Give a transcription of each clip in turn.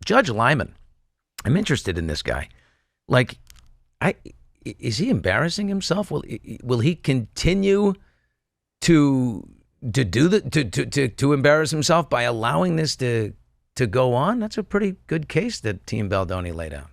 Judge Liman. I'm interested in this guy. Like, is he embarrassing himself? Will he continue to embarrass himself by allowing this to go on? That's a pretty good case that Team Baldoni laid out.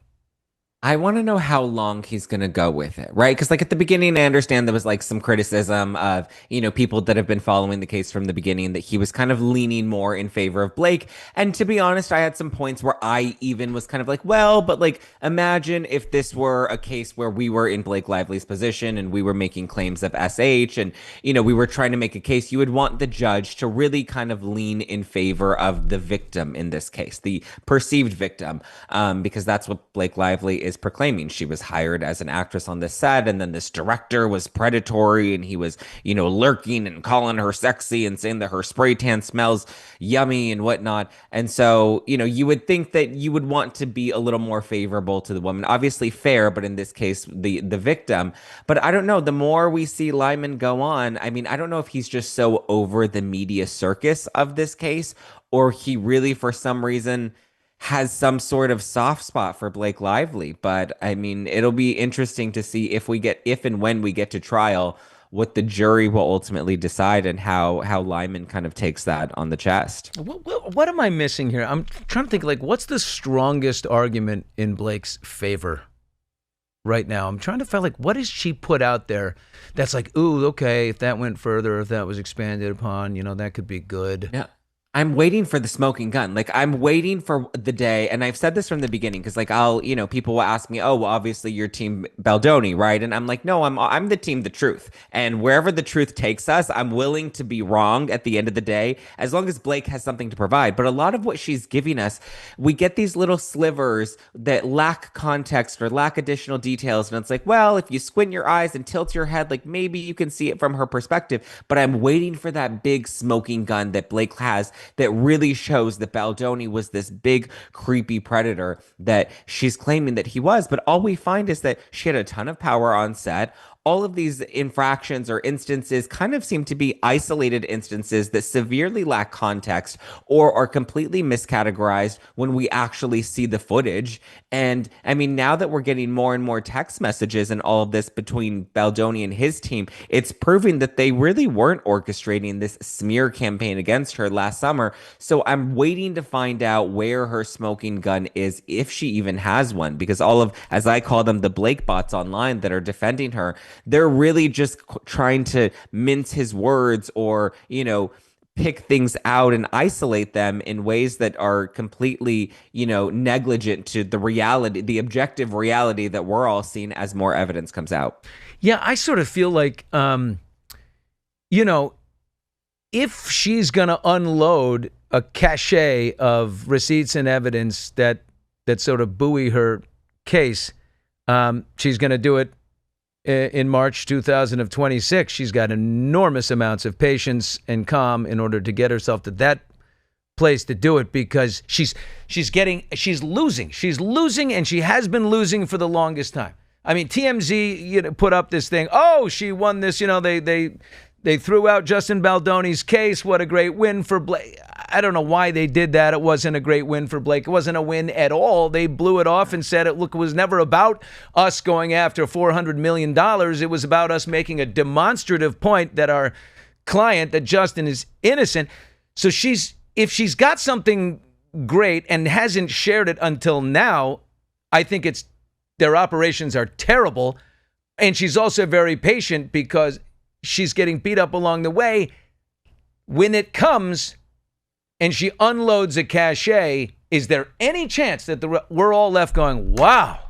I want to know how long he's going to go with it, right? Because, like, at the beginning, I understand there was like some criticism of, people that have been following the case from the beginning that he was kind of leaning more in favor of Blake. And to be honest, I had some points where I even was kind of like, well, but like, imagine if this were a case where we were in Blake Lively's position and we were making claims of SH and, we were trying to make a case. You would want the judge to really kind of lean in favor of the victim in this case, the perceived victim, because that's what Blake Lively is proclaiming. She was hired as an actress on this set, and then this director was predatory, and he was, lurking and calling her sexy and saying that her spray tan smells yummy and whatnot. And so, you would think that you would want to be a little more favorable to the woman. Obviously fair, but in this case, the victim. But I don't know. The more we see Lyman go on, I mean, I don't know if he's just so over the media circus of this case, or he really, for some reason, has some sort of soft spot for Blake Lively. But I mean, it'll be interesting to see if and when we get to trial, what the jury will ultimately decide and how Lyman kind of takes that on the chest. What am I missing here? I'm trying to think, like, what's the strongest argument in Blake's favor right now? I'm trying to find, like, what has she put out there that's like, ooh, okay, if that went further, if that was expanded upon, that could be good. Yeah. I'm waiting for the smoking gun. Like, I'm waiting for the day, and I've said this from the beginning, because like people will ask me, oh, well, obviously you're Team Baldoni, right? And I'm like, no, I'm the team The Truth, and wherever the truth takes us, I'm willing to be wrong at the end of the day, as long as Blake has something to provide. But a lot of what she's giving us, we get these little slivers that lack context or lack additional details, and it's like, well, if you squint your eyes and tilt your head, like maybe you can see it from her perspective. But I'm waiting for that big smoking gun that Blake has, that really shows that Baldoni was this big, creepy predator that she's claiming that he was. But all we find is that she had a ton of power on set. All of these infractions or instances kind of seem to be isolated instances that severely lack context or are completely miscategorized when we actually see the footage. And I mean, now that we're getting more and more text messages and all of this between Baldoni and his team, it's proving that they really weren't orchestrating this smear campaign against her last summer. So I'm waiting to find out where her smoking gun is, if she even has one, because all of, as I call them, the Blake bots online that are defending her, they're really just trying to mince his words or, pick things out and isolate them in ways that are completely, negligent to the reality, the objective reality that we're all seeing as more evidence comes out. Yeah, I sort of feel like, if she's going to unload a cachet of receipts and evidence that sort of buoy her case, she's going to do it in March 2026. She's got enormous amounts of patience and calm in order to get herself to that place to do it, because she's losing, and she has been losing for the longest time. I mean, TMZ, put up this thing. Oh, she won this. They threw out Justin Baldoni's case. What a great win for Blake. I don't know why they did that. It wasn't a great win for Blake. It wasn't a win at all. They blew it off and said, it was never about us going after $400 million. It was about us making a demonstrative point that our client, that Justin, is innocent. So if she's got something great and hasn't shared it until now, I think their operations are terrible. And she's also very patient because she's getting beat up along the way. When it comes and she unloads a cachet, is there any chance that we're all left going, wow,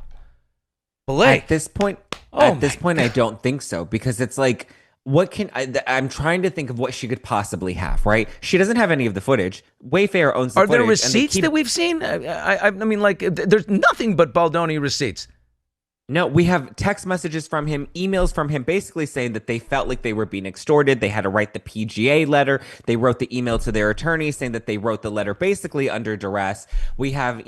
Blake? At this point, I don't think so, because it's like, I'm trying to think of what she could possibly have, right? She doesn't have any of the footage. Wayfair owns the footage. Are there receipts that we've seen? I mean, like, there's nothing but Baldoni receipts. No, we have text messages from him, emails from him, basically saying that they felt like they were being extorted. They had to write the PGA letter. They wrote the email to their attorney saying that they wrote the letter basically under duress. We have,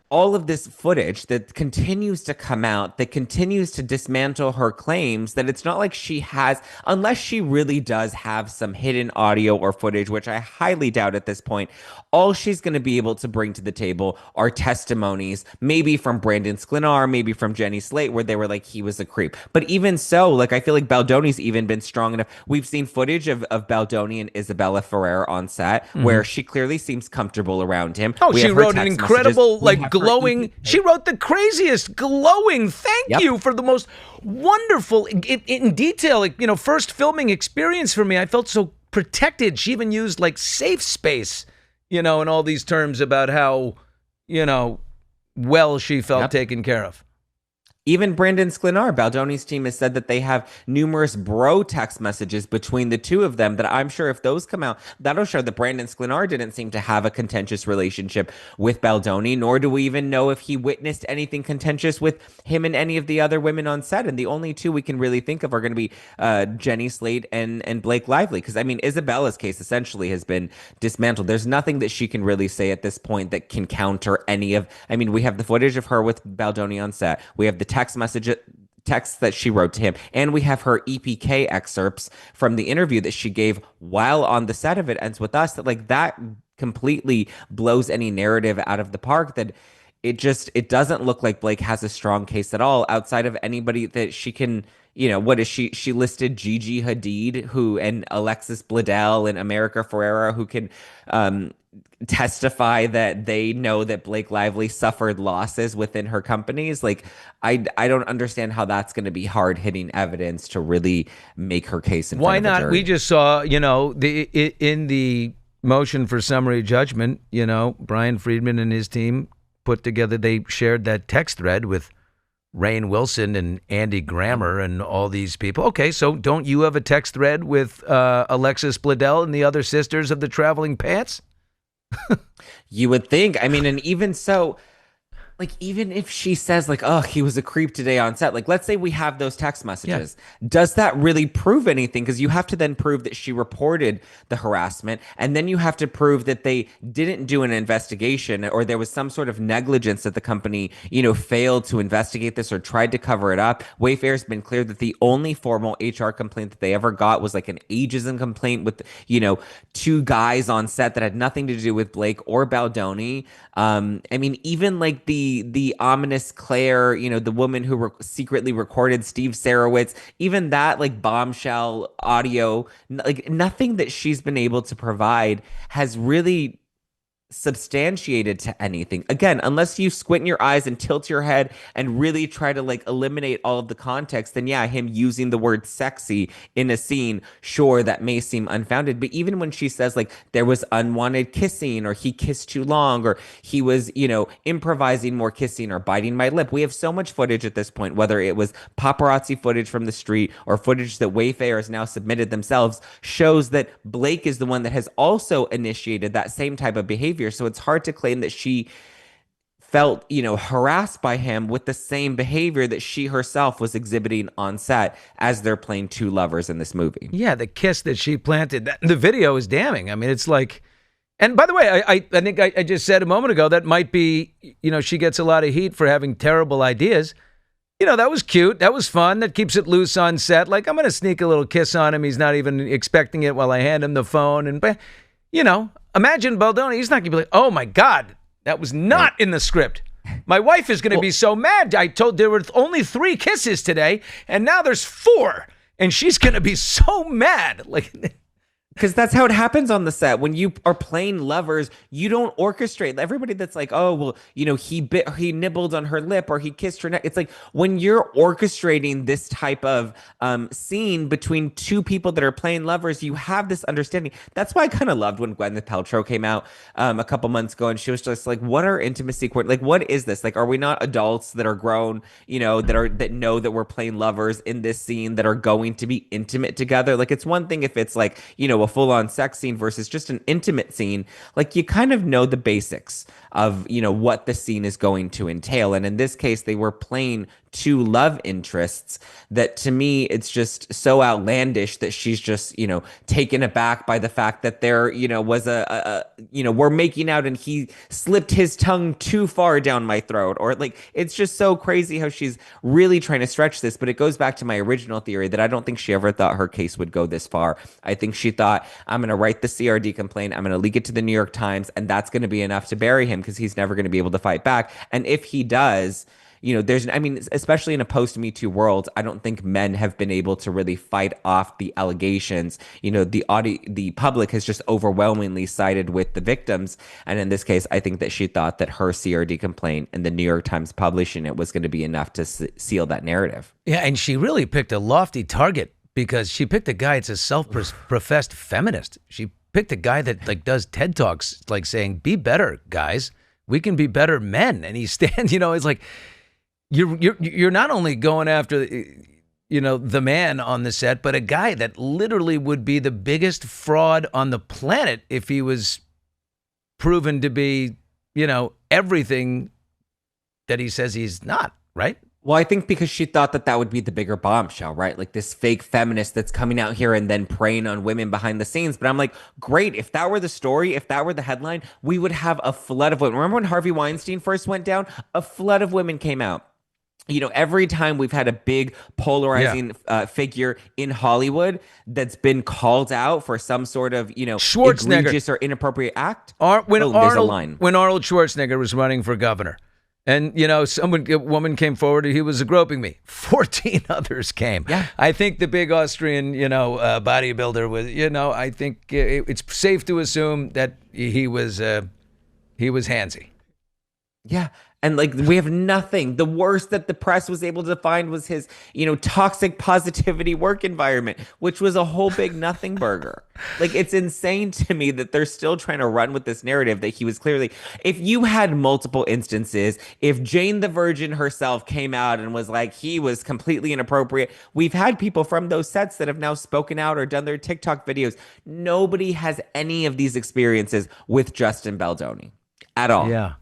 all of this footage that continues to come out, that continues to dismantle her claims, that it's not like she has, unless she really does have some hidden audio or footage, which I highly doubt at this point. all she's going to be able to bring to the table are testimonies, maybe from Brandon Sklenar, maybe from Jenny Slate, where they were like, he was a creep. But even so, like, I feel like Baldoni's even been strong enough. We've seen footage of Baldoni and Isabella Ferrer on set where she clearly seems comfortable around him. Oh, she wrote an incredible, like, glowing. She wrote the craziest glowing thank you for the most wonderful, in detail, like, you know, first filming experience for me. I felt so protected. She even used like safe space, you know, and all these terms about how, you know, well she felt taken care of. Even Brandon Sklenar, Baldoni's team, has said that they have numerous bro text messages between the two of them that I'm sure if those come out, that'll show that Brandon Sklenar didn't seem to have a contentious relationship with Baldoni, nor do we even know if he witnessed anything contentious with him and any of the other women on set. And the only two we can really think of are going to be Jenny Slate and Blake Lively. Because, I mean, Isabella's case essentially has been dismantled. There's nothing that she can really say at this point that can counter any of, I mean, we have the footage of her with Baldoni on set. We have the text that she wrote to him, and we have her EPK excerpts from the interview that she gave while on the set of It Ends With Us. That, like, that completely blows any narrative out of the park. That it doesn't look like Blake has a strong case at all, outside of anybody that she can, you know, what is she listed Gigi Hadid, who, and Alexis Bledel and America Ferrera, who can testify that they know that Blake Lively suffered losses within her companies. Like, I don't understand how that's going to be hard-hitting evidence to really make her case in front of a jury. We just saw, you know, in the motion for summary judgment, you know, Brian Friedman and his team put together, they shared that text thread with Rainn Wilson and Andy Grammer and all these people. Okay, so don't you have a text thread with Alexis Bledel and the other sisters of the Traveling Pants? You would think. I mean, and even so, like, even if she says, like, oh, he was a creep today on set, like, let's say we have those text messages. Yeah. Does that really prove anything? Because you have to then prove that she reported the harassment, and then you have to prove that they didn't do an investigation, or there was some sort of negligence that the company, you know, failed to investigate this or tried to cover it up. Wayfair's been clear that the only formal HR complaint that they ever got was like an ageism complaint with, you know, two guys on set that had nothing to do with Blake or Baldoni. I mean, even like the ominous Claire, you know, the woman who secretly recorded Steve Sarowitz, even that, like, bombshell audio, like, nothing that she's been able to provide has really substantiated to anything. Again, unless you squint your eyes and tilt your head and really try to, like, eliminate all of the context, then yeah, him using the word sexy in a scene, sure, that may seem unfounded. But even when she says, like, there was unwanted kissing, or he kissed too long, or he was, you know, improvising more kissing, or biting my lip, we have so much footage at this point, whether it was paparazzi footage from the street or footage that Wayfair has now submitted themselves, shows that Blake is the one that has also initiated that same type of behavior. So it's hard to claim that she felt, you know, harassed by him with the same behavior that she herself was exhibiting on set as they're playing two lovers in this movie. Yeah, the kiss that she planted, the video is damning. I mean, it's like, and by the way, I think I just said a moment ago that might be, you know, she gets a lot of heat for having terrible ideas. You know, that was cute. That was fun. That keeps it loose on set. Like, I'm going to sneak a little kiss on him. He's not even expecting it while I hand him the phone. And, you know, imagine Baldoni. He's not going to be like, oh, my God, that was not in the script. My wife is going to be so mad. I told there were only 3 kisses today, and now there's 4. And she's going to be so mad. Like, because that's how it happens on the set. When you are playing lovers, you don't orchestrate. Everybody that's like, oh, well, you know, he nibbled on her lip, or he kissed her neck. It's like, when you're orchestrating this type of scene between two people that are playing lovers, you have this understanding. That's why I kind of loved when Gwyneth Paltrow came out a couple months ago, and she was just like, what are intimacy? Like, what is this? Like, are we not adults that are grown, you know, that know that we're playing lovers in this scene, that are going to be intimate together? Like, it's one thing if it's like, you know, a full-on sex scene versus just an intimate scene. Like, you kind of know the basics. of, what the scene is going to entail. And in this case, they were playing two love interests that, to me, it's just so outlandish that she's just, taken aback by the fact that there, was we're making out and he slipped his tongue too far down my throat. Or like, it's just so crazy how she's really trying to stretch this. But it goes back to my original theory that I don't think she ever thought her case would go this far. I think she thought, I'm going to write the CRD complaint, I'm going to leak it to the New York Times, and that's going to be enough to bury him because he's never going to be able to fight back. And if he does, especially in a post-Me Too world, I don't think men have been able to really fight off the allegations. The public has just overwhelmingly sided with the victims. And in this case, I think that she thought that her CRD complaint and the New York Times publishing it was going to be enough to seal that narrative. Yeah, and she really picked a lofty target because she picked a guy that's a self-professed feminist. She picked a guy that like does TED Talks, like saying, "Be better, guys. We can be better men." And he stands, it's like, You're not only going after, the man on the set, but a guy that literally would be the biggest fraud on the planet if he was proven to be, everything that he says he's not, right? Well, I think because she thought that that would be the bigger bombshell, right? Like this fake feminist that's coming out here and then preying on women behind the scenes. But I'm like, great. If that were the story, if that were the headline, we would have a flood of women. Remember when Harvey Weinstein first went down? A flood of women came out. Every time we've had a big polarizing figure in Hollywood that's been called out for some sort of, egregious or inappropriate act. When Arnold Schwarzenegger was running for governor and, a woman came forward and he was groping me, 14 others came. Yeah. I think the big Austrian, bodybuilder was, I think it's safe to assume that he was handsy. Yeah. And like, we have nothing. The worst that the press was able to find was his, toxic positivity work environment, which was a whole big nothing burger. Like, it's insane to me that they're still trying to run with this narrative that he was clearly, if you had multiple instances, if Jane the Virgin herself came out and was like, he was completely inappropriate. We've had people from those sets that have now spoken out or done their TikTok videos. Nobody has any of these experiences with Justin Baldoni at all. Yeah.